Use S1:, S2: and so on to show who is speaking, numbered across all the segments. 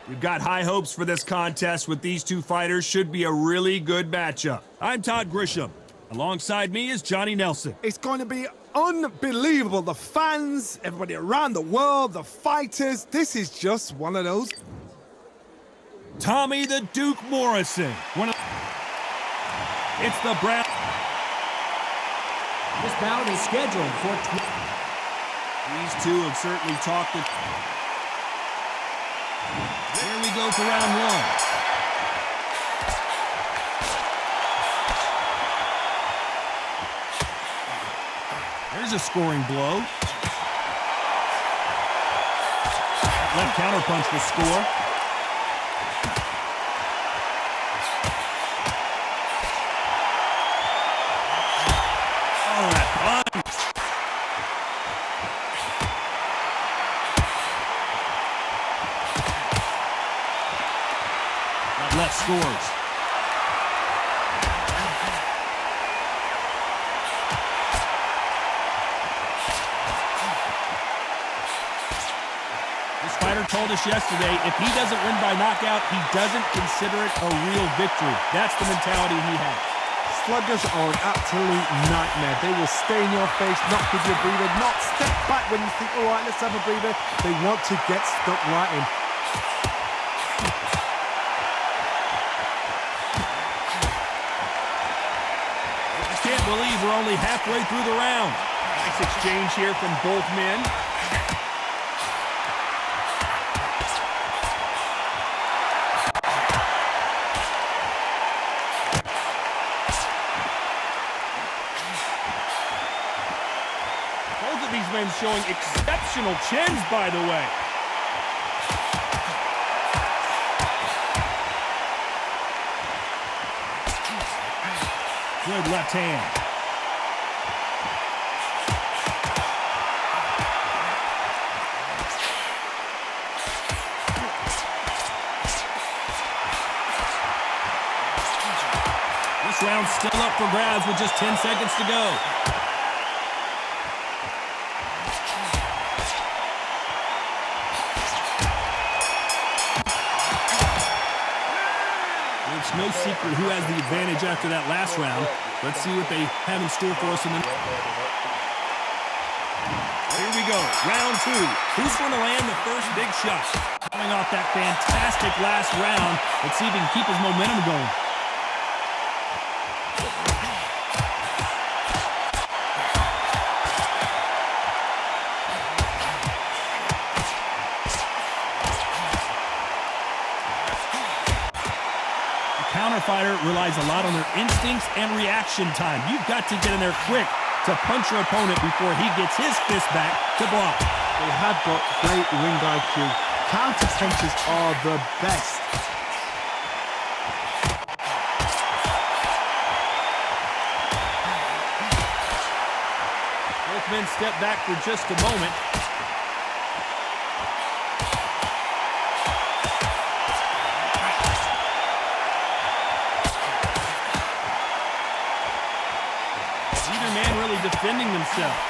S1: We've got high hopes for this contest with these two fighters. Should be a really good matchup. I'm Todd Grisham. Alongside me is Johnny Nelson.
S2: It's going to be unbelievable. The fans, everybody around the world, the fighters. This is just one of those.
S1: Tommy the Duke Morrison. It's the Brown.
S3: This bout is scheduled for...
S1: These two have certainly talked it. Here we go for round one. There's a scoring blow. Left counterpunch will score. Oh, that punch. That left scores. This fighter told us yesterday, if he doesn't win by knockout, he doesn't consider it a real victory. That's the mentality he has.
S2: Sluggers are an absolute nightmare. They will stay in your face, not give you a breather, not step back when you think, all right, let's have a breather. They want to get stuck right in.
S1: I can't believe we're only halfway through the round. Nice exchange here from both men. Both of these men showing exceptional chins, by the way. Good left hand. This round's still up for grabs with just 10 seconds to go. It's no secret who has the advantage after that last round. Let's see what they have in store for us in the... Here we go, round two. Who's going to land the first big shot? Coming off that fantastic last round, let's see if he can keep his momentum going. Counterfighter relies a lot on their instincts and reaction time. You've got to get in there quick to punch your opponent before he gets his fist back to block.
S2: They have got great ring IQ. Counter punches are the best.
S1: Both men step back for just a moment. Defending themselves.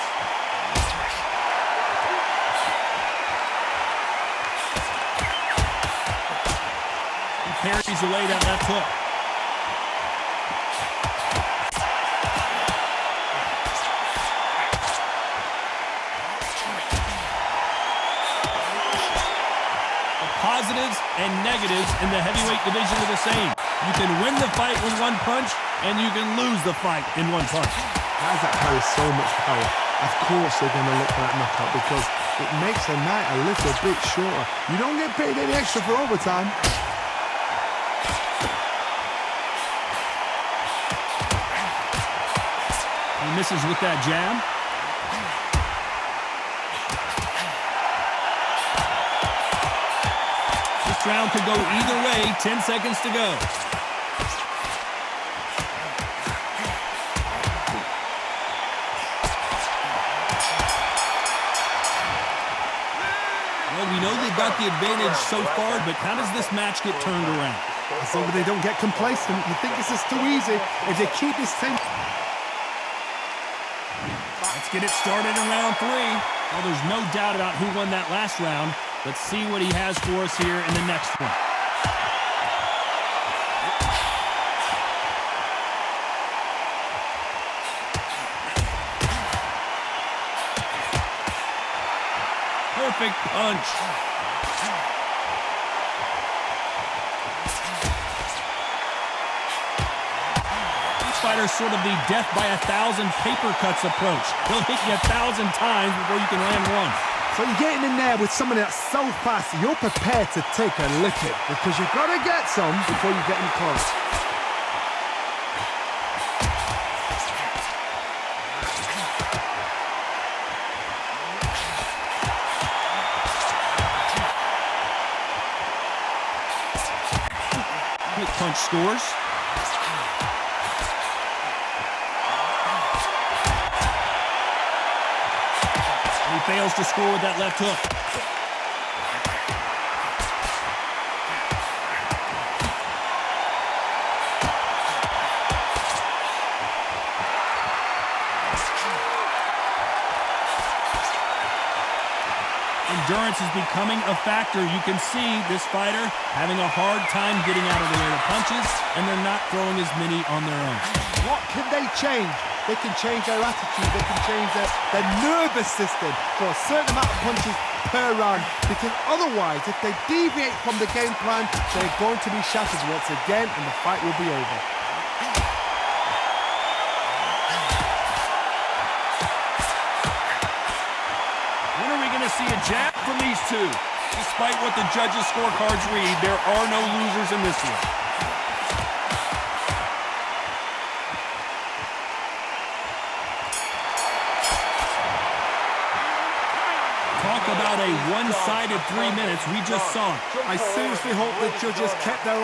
S1: He parries away that left hook. The positives and negatives in the heavyweight division are the same. You can win the fight with one punch, and you can lose the fight in one punch.
S2: Guys that carry so much power, of course they're going to look for that knockout because it makes a night a little bit shorter. You don't get paid any extra for overtime.
S1: He misses with that jab. This round could go either way. 10 seconds to go. Well, we know they've got the advantage so far, but how does this match get turned around?
S2: As long as they don't get complacent. You think this is too easy. If they keep this thing...
S1: Let's get it started in round three. Well, there's no doubt about who won that last round. Let's see what he has for us here in the next one. Perfect punch. This fighter's sort of the death by 1,000 paper cuts approach. He'll hit you 1,000 times before you can land one.
S2: So you're getting in there with someone that's so fast, you're prepared to take a licking because you've got to get some before you get in close.
S1: Quick punch scores. He fails to score with that left hook. Endurance is becoming a factor. You can see this fighter having a hard time getting out of the way of punches, and they're not throwing as many on their own.
S2: What can they change? They can change their attitude. They can change their nervous system for a certain amount of punches per round. Because otherwise, if they deviate from the game plan, they're going to be shattered once again, and the fight will be over.
S1: When are we going to see a jab from these two? Despite what the judges' scorecards read, there are no losers in this one. Talk about a one-sided 3 minutes. We just saw it.
S2: I seriously hope the judges kept their...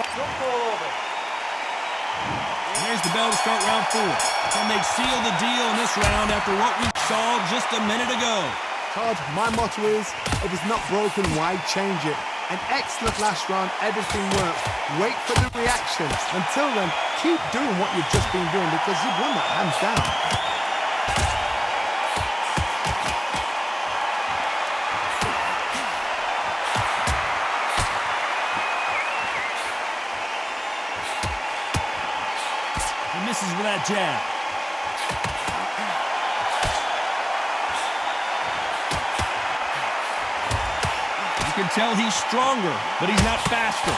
S1: There's the bell to start round 4. Can they seal the deal in this round after what we saw just a minute ago?
S2: Todd, my motto is, if it's not broken, why change it? An excellent last round, everything works. Wait for the reaction. Until then, keep doing what you've just been doing because you've won that hands down.
S1: He misses with that jab. You can tell he's stronger, but he's not faster.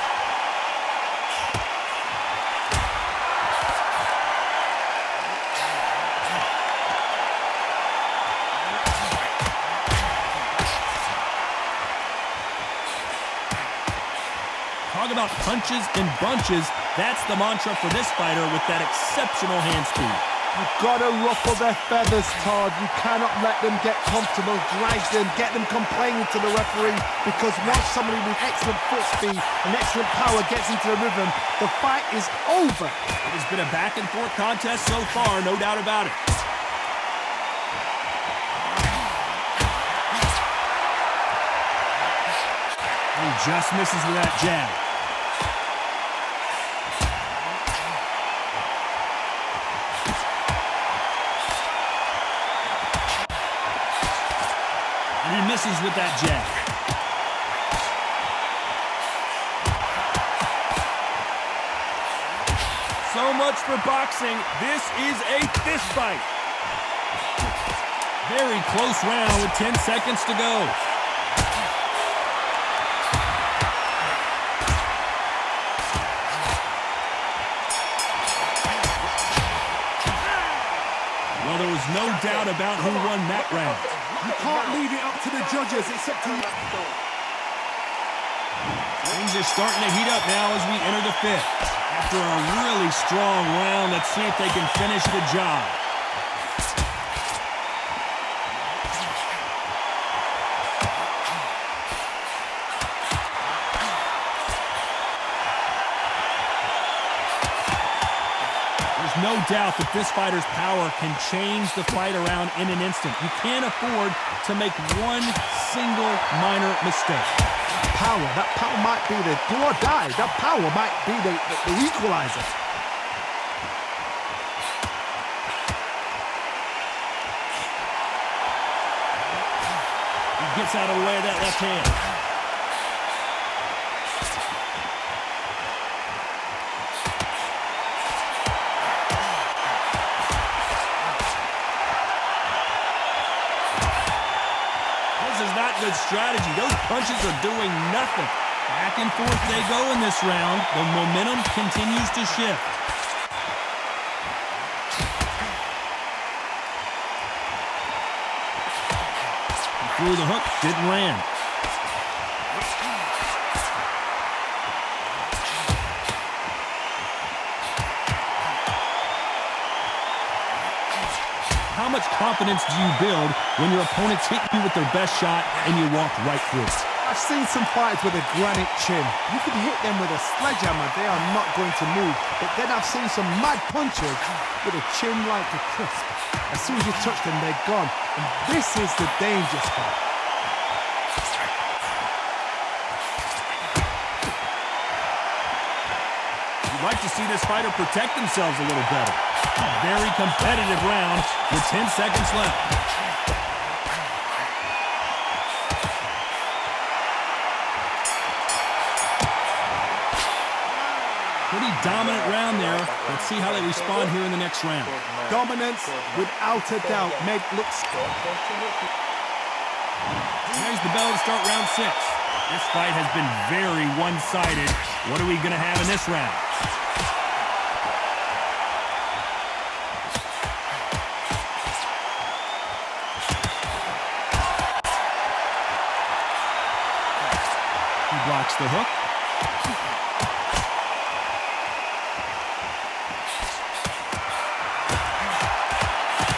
S1: Talk about punches and bunches. That's the mantra for this fighter with that exceptional hand speed.
S2: You've got to ruffle their feathers, Todd. You cannot let them get comfortable, drag them, get them complaining to the referee, because once somebody with excellent foot speed and excellent power gets into the rhythm, the fight is over.
S1: It has been a back-and-forth contest so far, no doubt about it. He just misses with that jab. And he misses with that jab. So much for boxing. This is a fist fight. Very close round with 10 seconds to go. Well, there was no doubt about who won that round.
S2: You can't leave it up to the judges. It's up to you.
S1: Things are starting to heat up now as we enter the 5th. After a really strong round, let's see if they can finish the job. There's no doubt that this fighter's power can change the fight around in an instant. You can't afford to make one single minor mistake.
S2: That power might be the do or die. That power might be the equalizer.
S1: He gets out of the way of that left hand. good strategy. Those punches are doing nothing. Back and forth they go in this round. The momentum continues to shift. He threw the hook, didn't land. How much confidence do you build when your opponents hit you with their best shot and you walk right through it?
S2: I've seen some fighters with a granite chin. You can hit them with a sledgehammer, they are not going to move. But then I've seen some mad punchers with a chin like a crisp. As soon as you touch them, they're gone. And this is the danger spot.
S1: You'd like to see this fighter protect themselves a little better. A very competitive round with 10 seconds left. Pretty dominant round there. Let's see how they respond here in the next round.
S2: Dominance, without a doubt, made looks.
S1: There's the bell to start round 6. This fight has been very one-sided. What are we going to have in this round? He blocks the hook.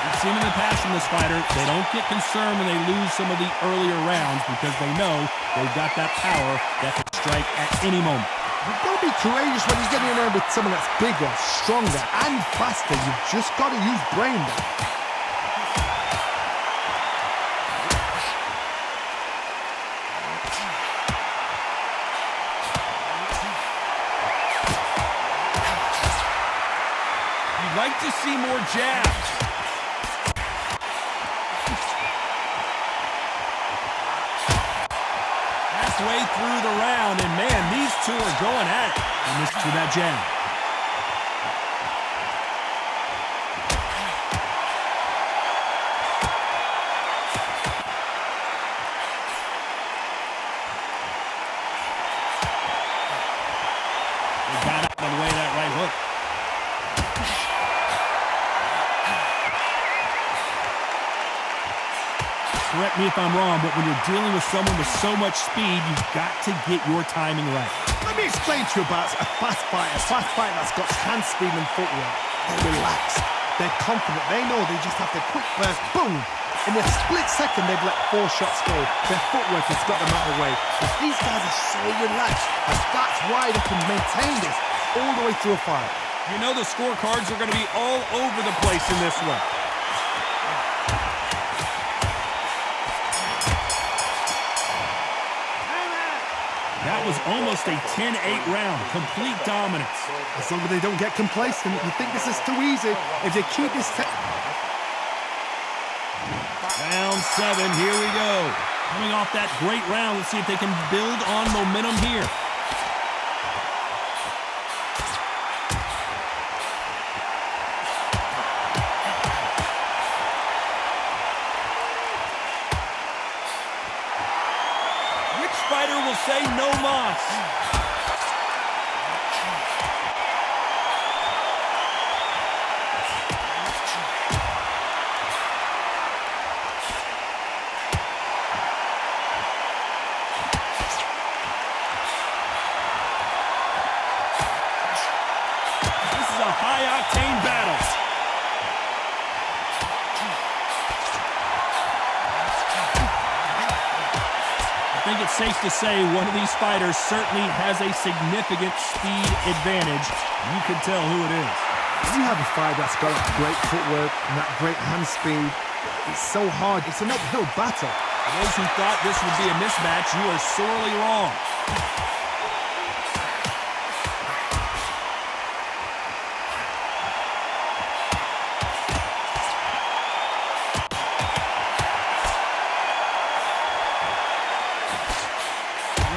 S1: We've seen in the past from this fighter, they don't get concerned when they lose some of the earlier rounds because they know they've got that power that can strike at any moment.
S2: You've got to be courageous when you're getting in there with someone that's bigger, stronger, and faster. You've just got to use brain there.
S1: You'd like to see more jabs. Halfway through the round, and man, these two are going at it. And this to that jab. They got out of the way of that right hook. Correct me if I'm wrong, but when you're dealing with someone with so much speed, you've got to get your timing right.
S2: Let me explain to you about a fast fighter that's got hand speed and footwork. They're relaxed, they're confident, they know they just have to quick burst, boom! In a split second, they've let 4 shots go. Their footwork has got them out of the way. But these guys are so relaxed, and that's why they can maintain this all the way through a fight.
S1: You know the scorecards are going to be all over the place in this one. That was almost a 10-8 round, complete dominance.
S2: As long as they don't get complacent, you think this is too easy. If they keep this...
S1: Round 7, here we go. Coming off that great round, let's see if they can build on momentum here. Fighter will say no mas. This is a high-octane battle. I think it's safe to say one of these fighters certainly has a significant speed advantage. You can tell who it is.
S2: You have a fighter that's got that great footwork and that great hand speed. It's so hard. It's an uphill battle.
S1: For those who thought this would be a mismatch, you are sorely wrong.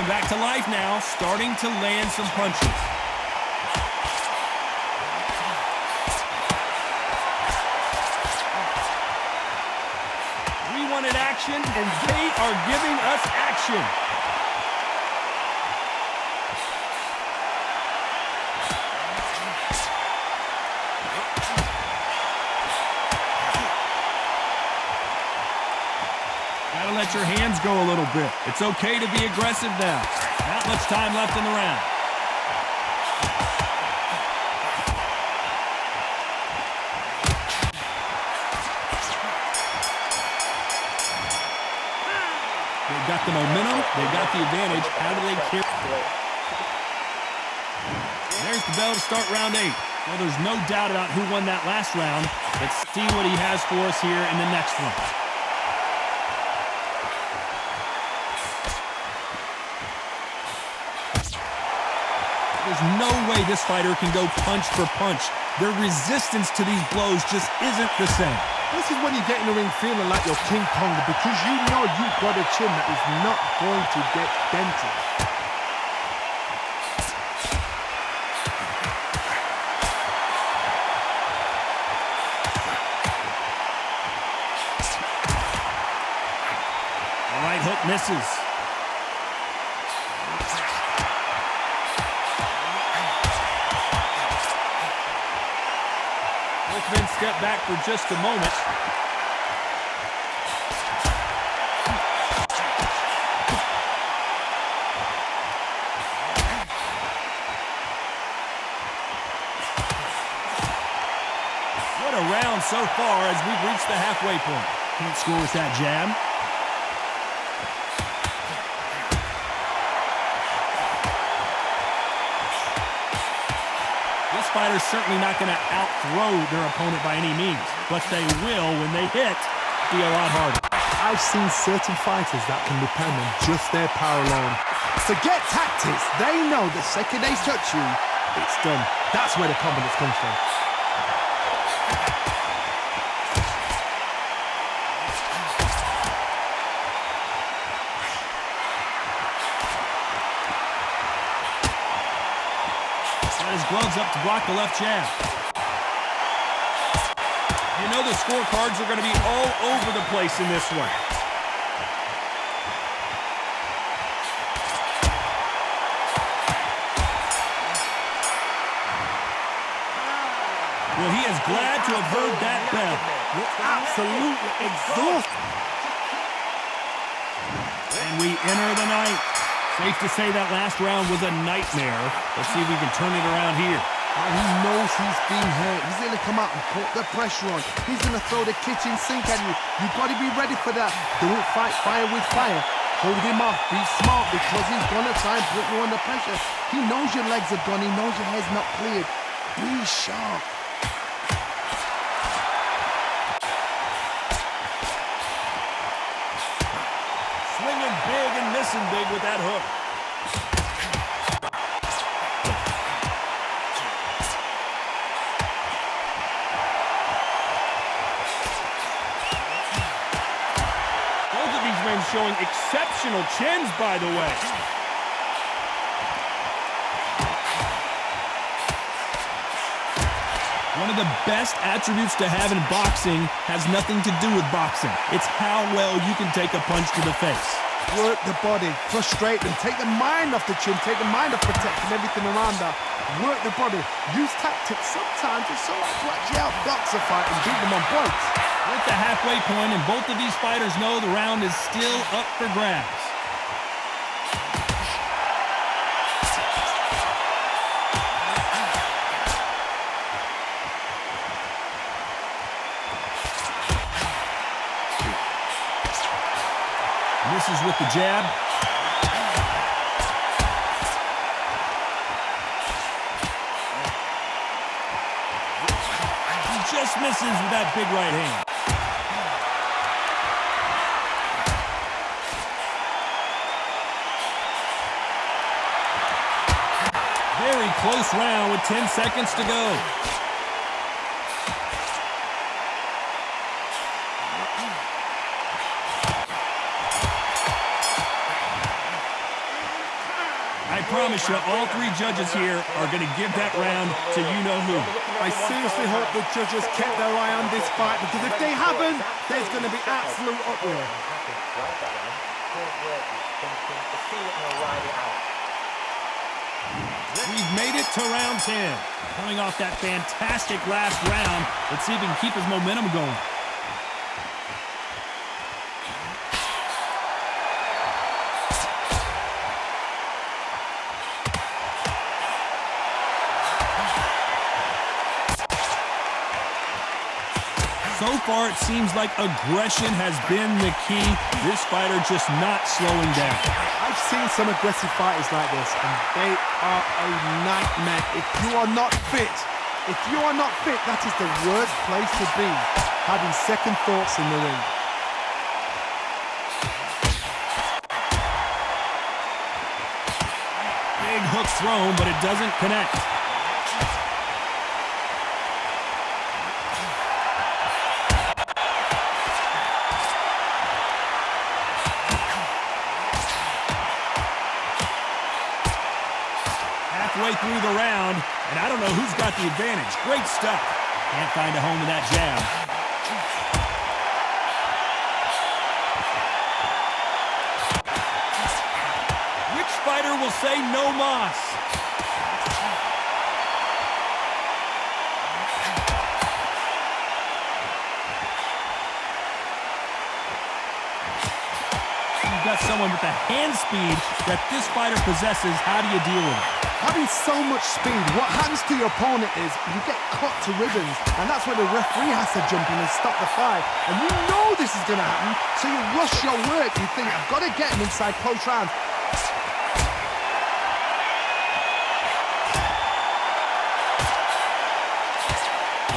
S1: Back to life now, starting to land some punches. We wanted action. action, and they are giving us action. Gotta let your hands go a little bit. It's okay to be aggressive now. Not much time left in the round. They've got the momentum. They've got the advantage. How do they carry? There's the bell to start round 8. Well, there's no doubt about who won that last round. Let's see what he has for us here in the next one. There's no way this fighter can go punch for punch. Their resistance to these blows just isn't the same.
S2: This is when you get in the ring feeling like you're King Kong because you know you've got a chin that is not going to get dented.
S1: The right hook misses. Both men step back for just a moment. What a round so far as we've reached the halfway point. Can't score with that jab. This fighter's certainly not going to out-throw their opponent by any means, but they will, when they hit, be a lot harder.
S2: I've seen certain fighters that can depend on just their power alone. Forget tactics. They know the second they touch you, it's done. That's where the confidence comes from.
S1: His gloves up to block the left jab. You know the scorecards are going to be all over the place in this one. Well, he is glad to have heard that bell.
S2: You're absolutely exhausted.
S1: And we enter the night. Safe to say that last round was a nightmare. Let's see if we can turn it around here.
S2: And he knows he's being hurt. He's going to come out and put the pressure on. He's going to throw the kitchen sink at you. You've got to be ready for that. Don't fight fire with fire. Hold him off. Be smart because he's going to try and put you under pressure. He knows your legs are gone. He knows your head's not cleared. Be sharp.
S1: Swinging big and missing big with that hook. Both of these men showing exceptional chins, by the way. One of the best attributes to have in boxing has nothing to do with boxing. It's how well you can take a punch to the face.
S2: Work the body, frustrate them, take the mind off the chin, take the mind off protecting everything around that. Work the body, use tactics. Sometimes it's so hard to actually outbox a fight and beat them on points.
S1: We're at the halfway point, and both of these fighters know the round is still up for grabs. Misses with the jab. He just misses with that big right hand. Very close round with 10 seconds to go. I promise promise you, all three judges here are going to give that round to you-know-who.
S2: I seriously hope the judges kept their eye on this fight, because if they haven't, there's going to be absolute uproar.
S1: We've made it to round 10. Coming off that fantastic last round, let's see if he can keep his momentum going. So far, it seems like aggression has been the key. This fighter just not slowing down.
S2: I've seen some aggressive fighters like this, and they are a nightmare. If you are not fit, that is the worst place to be, having second thoughts in the ring.
S1: Big hook thrown, but it doesn't connect. Halfway through the round, and I don't know who's got the advantage. Great stuff. Can't find a home with that jab. Which fighter will say no mas? You've got someone with the hand speed that this fighter possesses. How do you deal with it?
S2: Having so much speed, what happens to your opponent is you get cut to ribbons, and that's where the referee has to jump in and stop the fight. And you know this is going to happen, so you rush your work. You think, I've got to get him inside close round.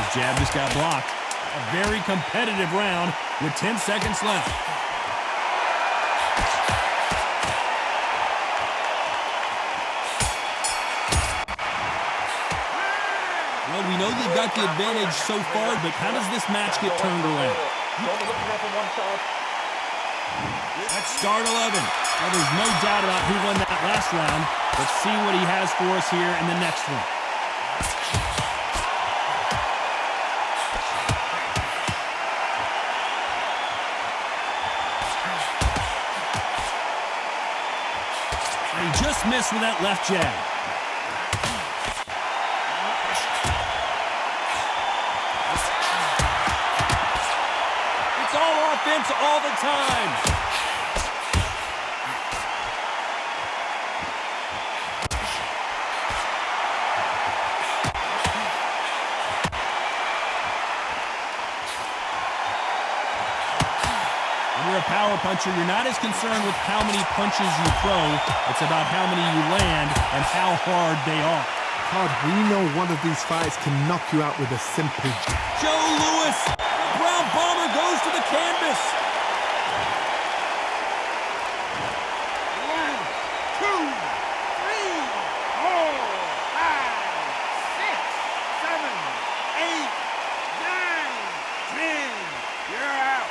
S1: His jab just got blocked. A very competitive round with 10 seconds left. Well, we know they've got the advantage so far, but how does this match get turned around? Let's start 11. Well, there's no doubt about who won that last round. Let's see what he has for us here in the next one. And he just missed with that left jab. Offense all the time. When you're a power puncher, you're not as concerned with how many punches you throw. It's about how many you land and how hard they are.
S2: Todd, we know one of these fights can knock you out with a simple jab.
S1: Joe Louis, the ground bomber goes to the canvas.
S4: 1, 2, 3, 4, 5, 6, 7, 8, 9, 10. You're out.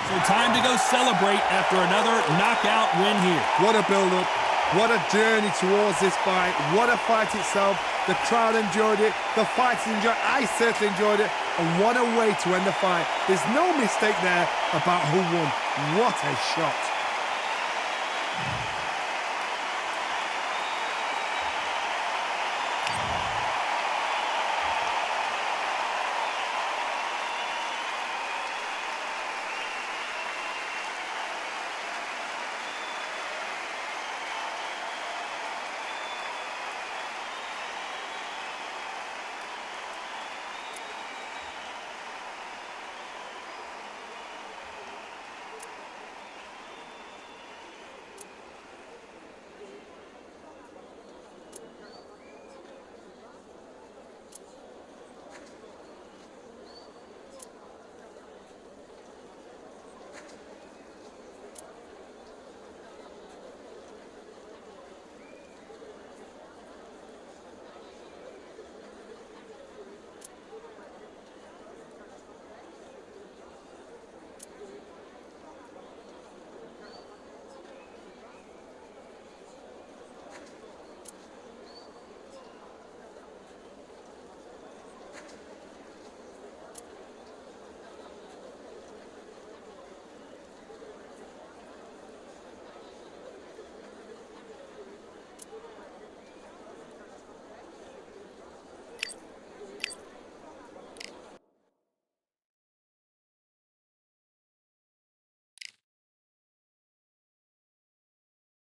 S1: So time to go celebrate after another knockout win here.
S2: What a build-up. What a journey towards this fight. What a fight itself. The crowd enjoyed it. The fighters enjoyed it. I certainly enjoyed it. And what a way to end the fight. There's no mistake there about who won. What a shot.